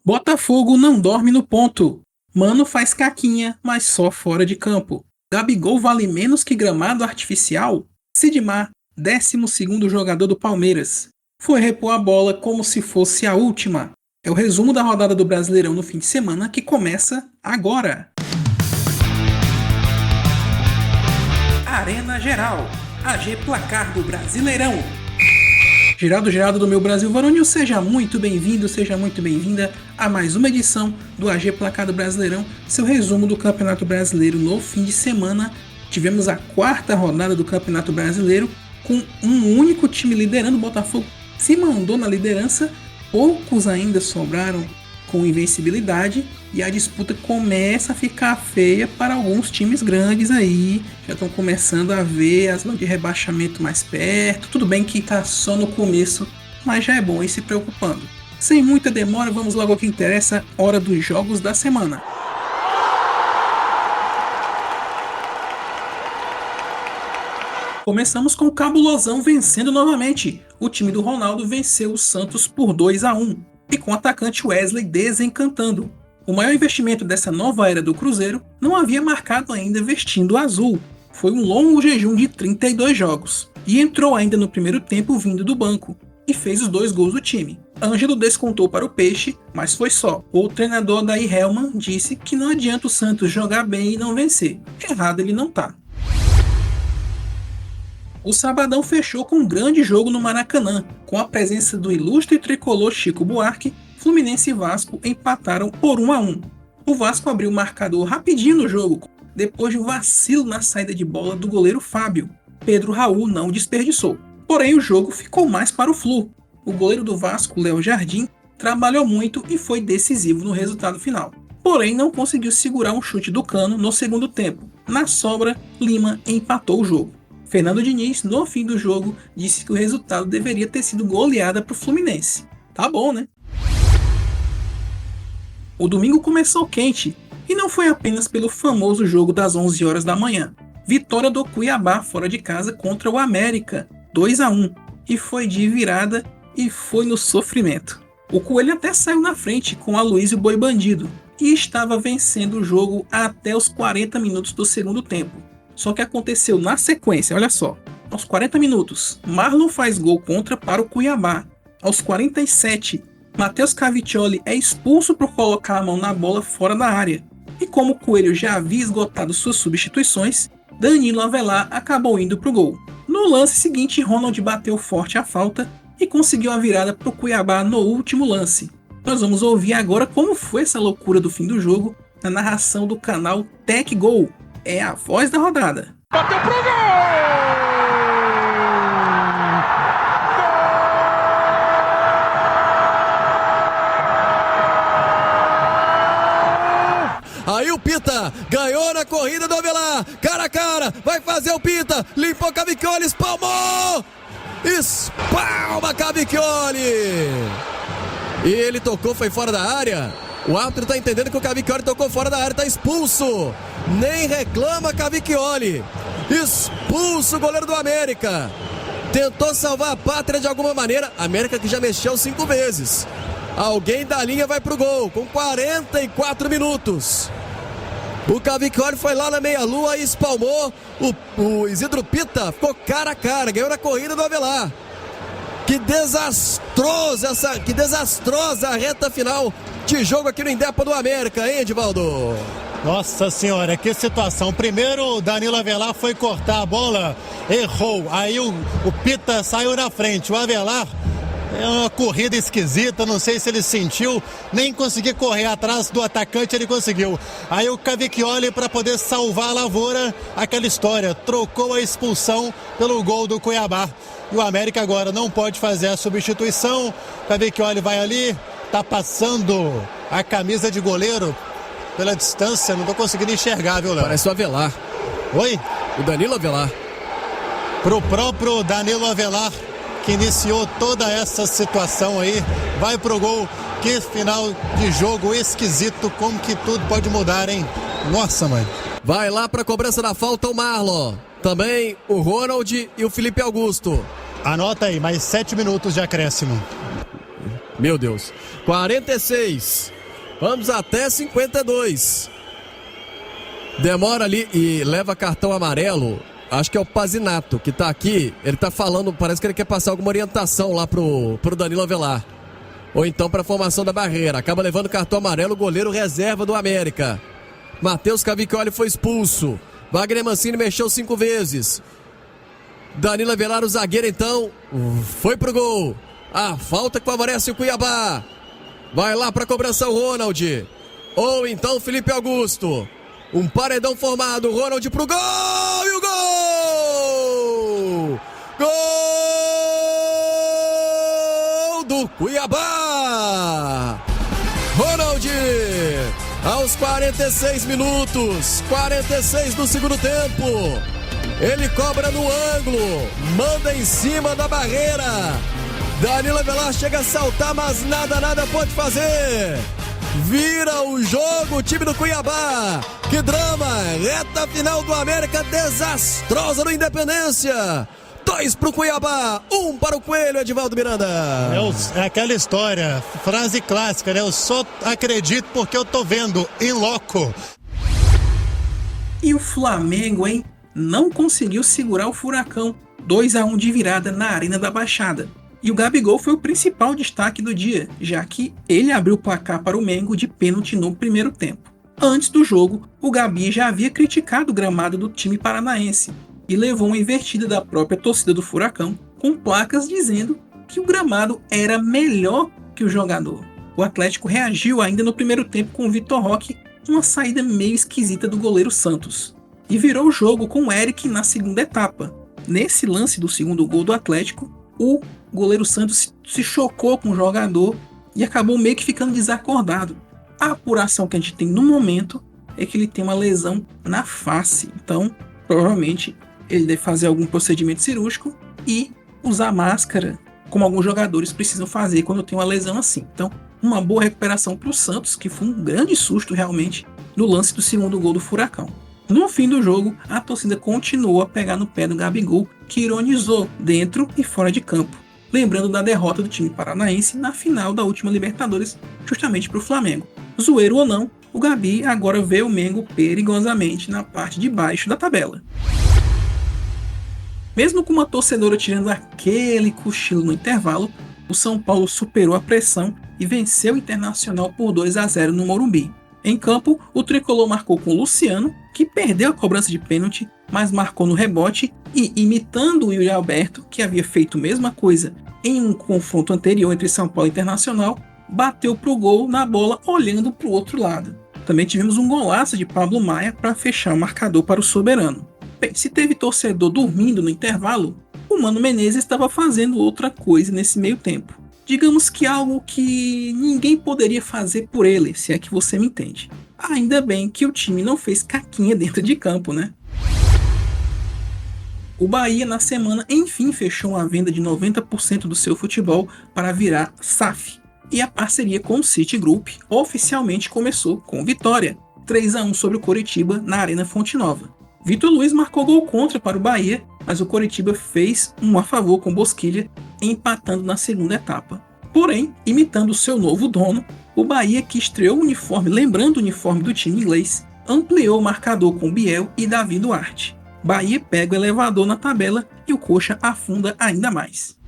Botafogo não dorme no ponto. Mano faz caquinha, mas só fora de campo. Gabigol vale menos que gramado artificial? Sidmar, 12º jogador do Palmeiras, foi repor a bola como se fosse a última. É o resumo da rodada do Brasileirão no fim de semana que começa agora. Arena Geral, AG Placar do Brasileirão. Geraldo do meu Brasil Varonil, seja muito bem-vindo, seja muito bem-vinda a mais uma edição do AG Placar do Brasileirão, seu resumo do Campeonato Brasileiro no fim de semana. Tivemos a quarta rodada do Campeonato Brasileiro com um único time liderando. O Botafogo se mandou na liderança, poucos ainda sobraram com invencibilidade e a disputa começa a ficar feia para alguns times grandes aí. Já estão começando a ver as zonas de rebaixamento mais perto. Tudo bem que está só no começo, mas já é bom ir se preocupando. Sem muita demora, vamos logo ao que interessa, hora dos jogos da semana. Começamos com o Cabulosão vencendo novamente. O time do Ronaldo venceu o Santos por 2-1 e com o atacante Wesley desencantando. O maior investimento dessa nova era do Cruzeiro não havia marcado ainda vestindo o azul. Foi um longo jejum de 32 jogos e entrou ainda no primeiro tempo vindo do banco e fez os 2 gols do time. Ângelo descontou para o Peixe, mas foi só. O treinador Daí Helman disse que não adianta o Santos jogar bem e não vencer. Errado ele não tá. O Sabadão fechou com um grande jogo no Maracanã, com a presença do ilustre tricolor Chico Buarque. Fluminense e Vasco empataram por 1-1. O Vasco abriu o marcador rapidinho no jogo, depois de um vacilo na saída de bola do goleiro Fábio. Pedro Raul não desperdiçou. Porém, o jogo ficou mais para o Flu. O goleiro do Vasco, Léo Jardim, trabalhou muito e foi decisivo no resultado final. Porém, não conseguiu segurar um chute do Cano no segundo tempo. Na sobra, Lima empatou o jogo. Fernando Diniz, no fim do jogo, disse que o resultado deveria ter sido goleada para o Fluminense. Tá bom, né? O domingo começou quente, e não foi apenas pelo famoso jogo das 11 horas da manhã. Vitória do Cuiabá fora de casa contra o América, 2-1, e foi de virada e foi no sofrimento. O Coelho até saiu na frente com Aloysio Boi Bandido, e estava vencendo o jogo até os 40 minutos do segundo tempo. Só que aconteceu na sequência, olha só. Aos 40 minutos, Marlon faz gol contra para o Cuiabá. Aos 47, Matheus Cavicchioli é expulso por colocar a mão na bola fora da área. E como o Coelho já havia esgotado suas substituições, Danilo Avelar acabou indo para o gol. No lance seguinte, Ronald bateu forte a falta e conseguiu a virada para o Cuiabá no último lance. Nós vamos ouvir agora como foi essa loucura do fim do jogo na narração do canal Tec Gol. É a voz da rodada. Bateu pro gol! Aí o Pita ganhou na corrida do Avelar, cara a cara, vai fazer o Pita, limpou Cavicchioli, espalmou! Espalma Cavicchioli! E ele tocou, foi fora da área. O árbitro tá entendendo que o Cavicchioli tocou fora da área, tá expulso. Nem reclama Cavicchioli. Expulso o goleiro do América. Tentou salvar a pátria de alguma maneira. América que já mexeu 5 vezes. Alguém da linha vai pro gol com 44 minutos. O Cavicchioli foi lá na meia-lua e espalmou. O Isidro Pita ficou cara a cara, ganhou na corrida do Avelar. Que desastrosa a reta final de jogo aqui no Indepa do América, hein, Edivaldo? Nossa senhora, que situação. Primeiro o Danilo Avelar foi cortar a bola, errou. Aí o Pita saiu na frente. O Avelar é uma corrida esquisita, não sei se ele sentiu, nem conseguir correr atrás do atacante ele conseguiu. Aí o Cavicchioli, para poder salvar a lavoura, aquela história, trocou a expulsão pelo gol do Cuiabá. E o América agora não pode fazer a substituição. O Cavicchioli vai ali, tá passando a camisa de goleiro pela distância, não tô conseguindo enxergar, viu, Léo? Parece o Avelar. Oi? O Danilo Avelar. Pro próprio Danilo Avelar, que iniciou toda essa situação aí, vai pro gol. Que final de jogo esquisito, como que tudo pode mudar, hein? Nossa, mãe. Vai lá pra cobrança da falta o Marlon. Também o Ronald e o Felipe Augusto. Anota aí, mais 7 minutos de acréscimo. Meu Deus. 46. Vamos até 52. Demora ali e leva cartão amarelo. Acho que é o Pazinato que tá aqui. Ele tá falando, parece que ele quer passar alguma orientação lá pro Danilo Avelar. Ou então pra formação da barreira. Acaba levando cartão amarelo o goleiro reserva do América. Matheus Cavicchioli foi expulso. Wagner Mancini mexeu 5 vezes. Danilo Avelar, o zagueiro, então, foi pro gol. A falta que favorece o Cuiabá. Vai lá pra cobrança o Ronald. Ou então Felipe Augusto. Um paredão formado. Ronald pro gol. E o gol! Gol do Cuiabá. Ronald. Aos 46 minutos. 46 do segundo tempo. Ele cobra no ângulo. Manda em cima da barreira. Danilo Avelar chega a saltar, mas nada pode fazer. Vira o jogo o time do Cuiabá. Que drama, reta final do América desastrosa no Independência. 2 pro Cuiabá, 1 para o Coelho, Edivaldo Miranda. É aquela história, frase clássica, né? Eu só acredito porque eu tô vendo em loco. E o Flamengo, hein? Não conseguiu segurar o Furacão. 2-1 de virada na Arena da Baixada. E o Gabigol foi o principal destaque do dia, já que ele abriu o placar para o Mengo de pênalti no primeiro tempo. Antes do jogo, o Gabi já havia criticado o gramado do time paranaense e levou uma invertida da própria torcida do Furacão, com placas dizendo que o gramado era melhor que o jogador. O Atlético reagiu ainda no primeiro tempo com o Vitor Roque, uma saída meio esquisita do goleiro Santos, e virou o jogo com o Eric na segunda etapa. Nesse lance do segundo gol do Atlético, o goleiro Santos se chocou com o jogador e acabou meio que ficando desacordado. A apuração que a gente tem no momento é que ele tem uma lesão na face, então provavelmente ele deve fazer algum procedimento cirúrgico e usar máscara, como alguns jogadores precisam fazer quando tem uma lesão assim. Então, uma boa recuperação para o Santos, que foi um grande susto realmente no lance do segundo gol do Furacão. No fim do jogo, a torcida continuou a pegar no pé do Gabigol, que ironizou dentro e fora de campo, lembrando da derrota do time paranaense na final da última Libertadores, justamente para o Flamengo. Zoeiro ou não, o Gabi agora vê o Mengo perigosamente na parte de baixo da tabela. Mesmo com uma torcedora tirando aquele cochilo no intervalo, o São Paulo superou a pressão e venceu o Internacional por 2-0 no Morumbi. Em campo, o tricolor marcou com o Luciano, que perdeu a cobrança de pênalti, mas marcou no rebote e, imitando o Yuri Alberto, que havia feito a mesma coisa em um confronto anterior entre São Paulo e Internacional, bateu pro gol na bola olhando para o outro lado. Também tivemos um golaço de Pablo Maia para fechar o marcador para o soberano. Bem, se teve torcedor dormindo no intervalo, o Mano Menezes estava fazendo outra coisa nesse meio tempo. Digamos que algo que ninguém poderia fazer por ele, se é que você me entende. Ainda bem que o time não fez caquinha dentro de campo, né? O Bahia, na semana, enfim fechou uma venda de 90% do seu futebol para virar SAF. E a parceria com o City Group oficialmente começou com vitória, 3-1 sobre o Coritiba na Arena Fonte Nova. Vitor Luiz marcou gol contra para o Bahia, mas o Coritiba fez um a favor com Bosquilha, empatando na segunda etapa. Porém, imitando o seu novo dono, o Bahia, que estreou o uniforme lembrando o uniforme do time inglês, ampliou o marcador com Biel e Davi Duarte. Bahia pega o elevador na tabela e o Coxa afunda ainda mais.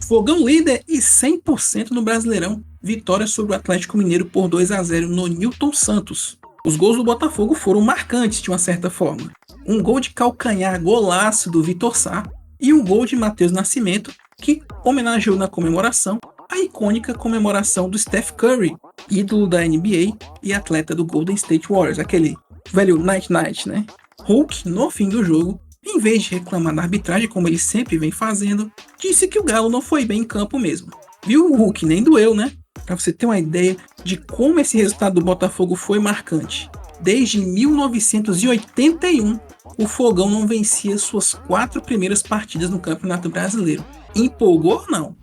Fogão líder e 100% no Brasileirão, vitória sobre o Atlético Mineiro por 2-0 no Newton Santos. Os gols do Botafogo foram marcantes de uma certa forma. Um gol de calcanhar golaço do Vitor Sá e um gol de Matheus Nascimento, que homenageou na comemoração a icônica comemoração do Steph Curry, ídolo da NBA e atleta do Golden State Warriors, aquele velho Night Night, né? Hulk, no fim do jogo, em vez de reclamar da arbitragem como ele sempre vem fazendo, disse que o Galo não foi bem em campo mesmo. Viu, o Hulk? Nem doeu, né? Para você ter uma ideia de como esse resultado do Botafogo foi marcante. Desde 1981, o Fogão não vencia suas 4 primeiras partidas no Campeonato Brasileiro. Empolgou ou não?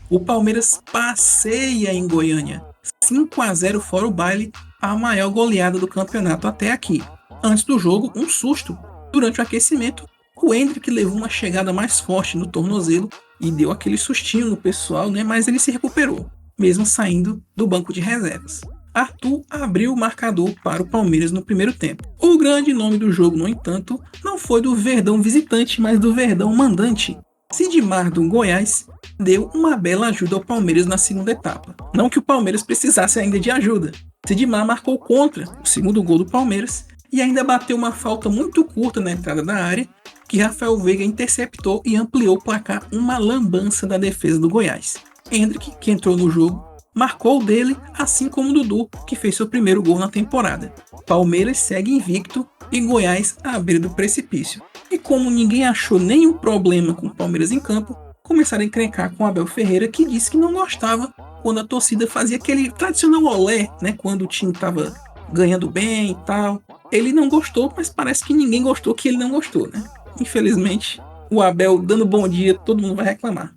O Palmeiras passeia em Goiânia. 5-0 fora o baile, a maior goleada do campeonato até aqui. Antes do jogo, um susto. Durante o aquecimento, O Endrick levou uma chegada mais forte no tornozelo e deu aquele sustinho no pessoal, né? Mas ele se recuperou, mesmo saindo do banco de reservas. Arthur abriu o marcador para o Palmeiras no primeiro tempo. O grande nome do jogo, no entanto, não foi do Verdão visitante, mas do Verdão mandante. Sidmar do Goiás deu uma bela ajuda ao Palmeiras na segunda etapa. Não que o Palmeiras precisasse ainda de ajuda. Sidmar marcou contra o segundo gol do Palmeiras e ainda bateu uma falta muito curta na entrada da área, que Rafael Veiga interceptou e ampliou o placar, uma lambança da defesa do Goiás. Endrick, que entrou no jogo, marcou o dele, assim como Dudu, que fez seu primeiro gol na temporada. Palmeiras segue invicto e Goiás à beira do precipício. E como ninguém achou nenhum problema com o Palmeiras em campo, começaram a encrencar com Abel Ferreira, que disse que não gostava quando a torcida fazia aquele tradicional olé, né, quando o time estava ganhando bem e tal. Ele não gostou, mas parece que ninguém gostou que ele não gostou, né? Infelizmente, o Abel dando bom dia, todo mundo vai reclamar.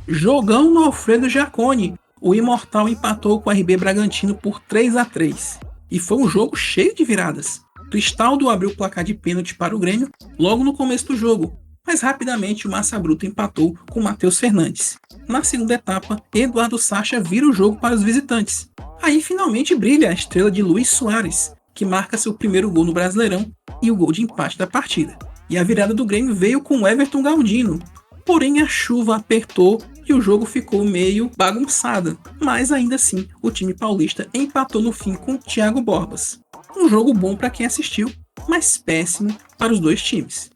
Jogão no Alfredo Jaconi. O Imortal empatou com o RB Bragantino por 3-3. E foi um jogo cheio de viradas. Cristaldo abriu o placar de pênalti para o Grêmio logo no começo do jogo, mas rapidamente o Massa Bruta empatou com Matheus Fernandes. Na segunda etapa, Eduardo Sacha vira o jogo para os visitantes. Aí finalmente brilha a estrela de Luis Soares, que marca seu primeiro gol no Brasileirão e o gol de empate da partida. E a virada do Grêmio veio com Everton Galdino. Porém a chuva apertou e o jogo ficou meio bagunçado. Mas ainda assim, o time paulista empatou no fim com Thiago Borbas. Um jogo bom para quem assistiu, mas péssimo para os dois times.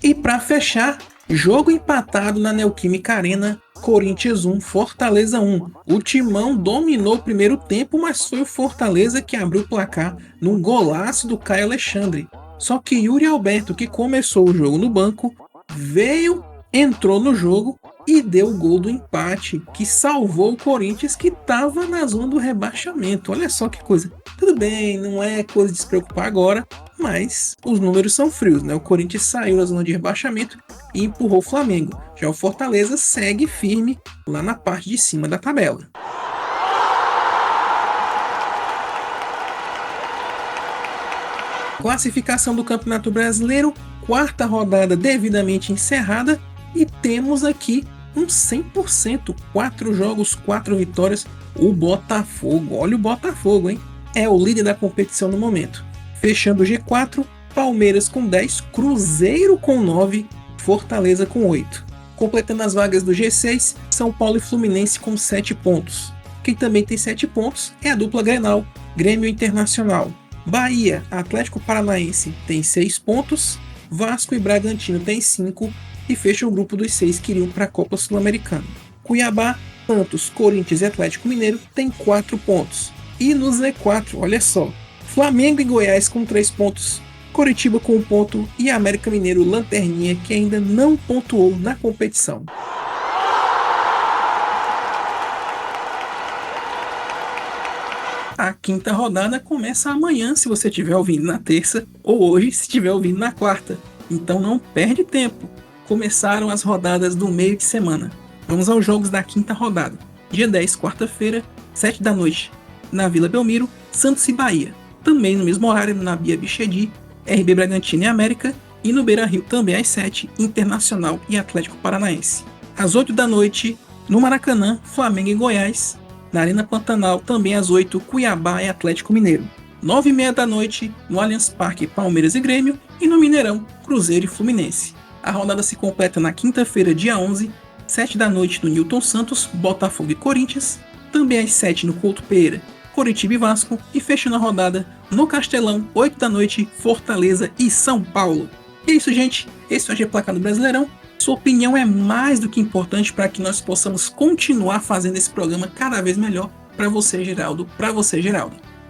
E para fechar, jogo empatado na Neoquímica Arena, Corinthians 1, Fortaleza 1. O Timão dominou o primeiro tempo, mas foi o Fortaleza que abriu o placar num golaço do Caio Alexandre. Só que Yuri Alberto, que começou o jogo no banco, entrou no jogo e deu o gol do empate, que salvou o Corinthians, que estava na zona do rebaixamento. Olha só que coisa. Tudo bem, não é coisa de se preocupar agora, mas os números são frios, né? O Corinthians saiu da zona de rebaixamento e empurrou o Flamengo. Já o Fortaleza segue firme lá na parte de cima da tabela. Classificação do Campeonato Brasileiro, quarta rodada devidamente encerrada, e temos aqui um 100%, 4 jogos, 4 vitórias, o Botafogo. Olha o Botafogo, hein? É o líder da competição no momento. Fechando o G4, Palmeiras com 10, Cruzeiro com 9, Fortaleza com 8. Completando as vagas do G6, São Paulo e Fluminense com 7 pontos. Quem também tem 7 pontos é a dupla Grenal, Grêmio Internacional. Bahia, Atlético Paranaense tem 6 pontos, Vasco e Bragantino tem 5 e fecha o grupo dos 6 que iriam para a Copa Sul-Americana. Cuiabá, Santos, Corinthians e Atlético Mineiro tem 4 pontos. E no Z4, olha só, Flamengo e Goiás com 3 pontos, Coritiba com 1 ponto e América Mineiro Lanterninha, que ainda não pontuou na competição. A quinta rodada começa amanhã, se você estiver ouvindo na terça, ou hoje, se estiver ouvindo na quarta. Então não perde tempo. Começaram as rodadas do meio de semana. Vamos aos jogos da quinta rodada. Dia 10, quarta-feira, 7 da noite, na Vila Belmiro, Santos e Bahia. Também no mesmo horário, na Bia Bichedi, RB Bragantino e América. E no Beira-Rio, também às 7, Internacional e Atlético Paranaense. Às 8 da noite, no Maracanã, Flamengo e Goiás. Na Arena Pantanal, também às 8, Cuiabá e Atlético Mineiro. 9h30 da noite, no Allianz Parque, Palmeiras e Grêmio. E no Mineirão, Cruzeiro e Fluminense. A rodada se completa na quinta-feira, dia 11, 7 da noite, no Newton Santos, Botafogo e Corinthians. Também às 7, no Couto Pereira, Coritiba e Vasco. E fechando a rodada no Castelão, 8 da noite, Fortaleza e São Paulo. E é isso, gente. Esse é o AG Placar do Brasileirão. Sua opinião é mais do que importante para que nós possamos continuar fazendo esse programa cada vez melhor para você, Geraldo,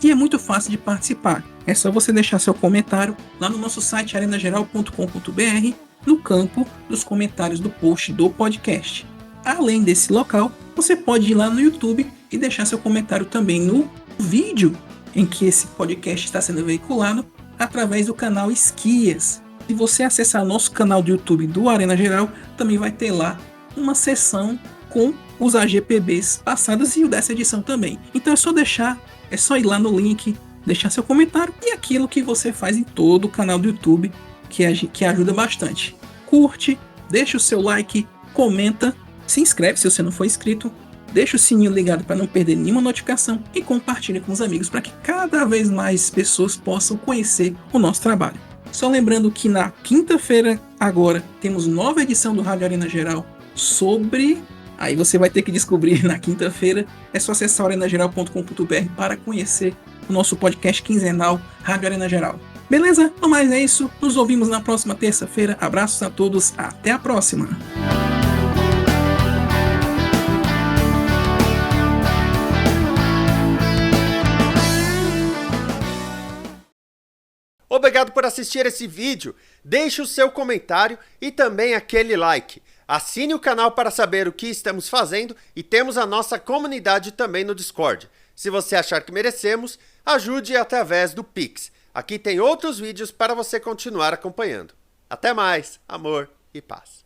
E é muito fácil de participar. É só você deixar seu comentário lá no nosso site arenageral.com.br, no campo dos comentários do post do podcast. Além desse local, você pode ir lá no YouTube e deixar seu comentário também no vídeo em que esse podcast está sendo veiculado através do canal Esquias. Se você acessar nosso canal do YouTube do Arena Geral, também vai ter lá uma seção com os AGPBs passados e o dessa edição também. Então é só ir lá no link deixar seu comentário e aquilo que você faz em todo o canal do YouTube, que ajuda bastante. Curte, deixa o seu like, comenta, se inscreve se você não for inscrito, deixa o sininho ligado para não perder nenhuma notificação e compartilhe com os amigos para que cada vez mais pessoas possam conhecer o nosso trabalho. Só lembrando que na quinta-feira agora temos nova edição do Rádio Arena Geral sobre... Aí você vai ter que descobrir na quinta-feira. É só acessar arenageral.com.br para conhecer o nosso podcast quinzenal Rádio Arena Geral. Beleza? No mais é isso. Nos ouvimos na próxima terça-feira. Abraços a todos. Até a próxima. Obrigado por assistir esse vídeo. Deixe o seu comentário e também aquele like. Assine o canal para saber o que estamos fazendo e temos a nossa comunidade também no Discord. Se você achar que merecemos, ajude através do Pix. Aqui tem outros vídeos para você continuar acompanhando. Até mais, amor e paz.